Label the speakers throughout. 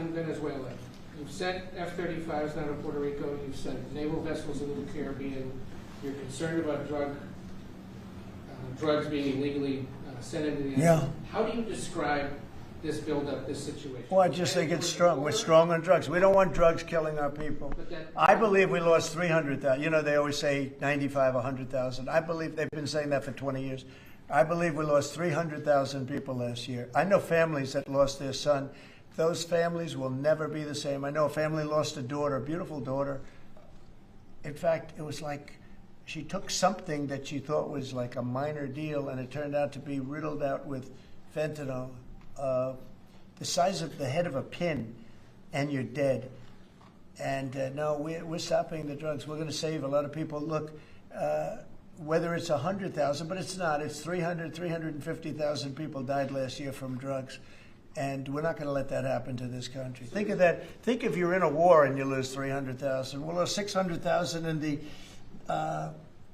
Speaker 1: on Venezuela. You've sent F-35s down to Puerto Rico. You've sent naval vessels into the Caribbean. You're concerned about drugs being illegally sent into the United States. How do you describe this buildup, this situation?
Speaker 2: Well, I just think it's strong. We're strong on drugs. We don't want drugs killing our people. I believe we lost 300,000. You know, they always say 95, 100,000. I believe they've been saying that for 20 years. I believe we lost 300,000 people last year. I know families that lost their son. Those families will never be the same. I know a family lost a daughter, a beautiful daughter. In fact, it was like she took something that she thought was like a minor deal, and it turned out to be riddled out with fentanyl. The size of the head of a pin, and you're dead. And no, we're stopping the drugs. We're going to save a lot of people. Look, whether it's 100,000, but it's not. It's 350,000 people died last year from drugs. And we're not going to let that happen to this country. Think of that. Think if you're in a war and you lose 300,000. We'll lose 600,000 in the,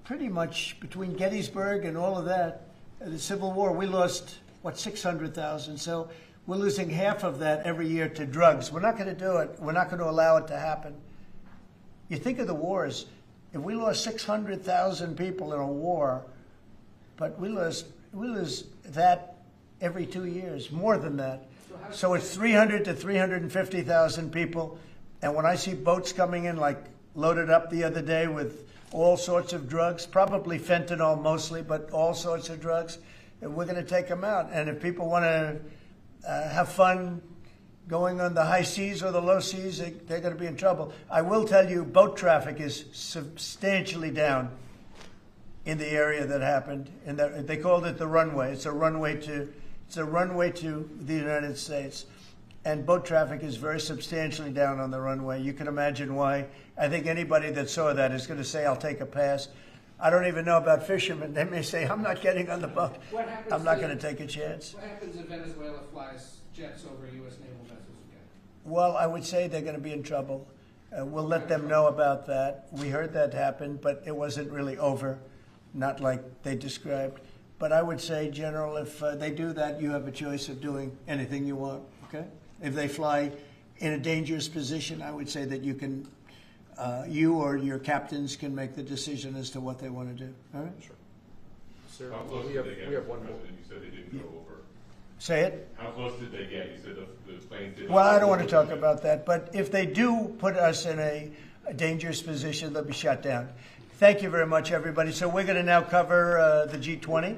Speaker 2: pretty much between Gettysburg and all of that, the Civil War, we lost, what, 600,000. So we're losing half of that every year to drugs. We're not going to do it. We're not going to allow it to happen. You think of the wars. If we lost 600,000 people in a war, but we lose that every 2 years, more than that. So it's 300 to 350,000 people. And when I see boats coming in, like loaded up the other day with all sorts of drugs, probably fentanyl mostly, but all sorts of drugs, and we're going to take them out. And if people want to have fun going on the high seas or the low seas, they're going to be in trouble. I will tell you, boat traffic is substantially down in the area that happened. They called it the runway. It's a runway to the United States. And boat traffic is very substantially down on the runway. You can imagine why. I think anybody that saw that is going to say, I'll take a pass. I don't even know about fishermen. They may say, I'm not getting on the boat. I'm not going to take a chance.
Speaker 1: What happens if Venezuela flies jets over U.S. naval vessels again?
Speaker 2: Well, I would say they're going to be in trouble. We'll let them know about that. We heard that happen, but it wasn't really over, not like they described. But I would say, General, if they do that, you have a choice of doing anything you want, okay? If they fly in a dangerous position, I would say that you can, you or your captains can make the decision as to what they want to do, all right?
Speaker 3: Sure. Sir, we have one more.
Speaker 4: You said they didn't go over.
Speaker 2: Say it?
Speaker 4: How close did they get? You said the planes didn't.
Speaker 2: Well, I don't want to talk about that, but if they do put us in a dangerous position, they'll be shut down. Thank you very much, everybody. So we're going to now cover the G20.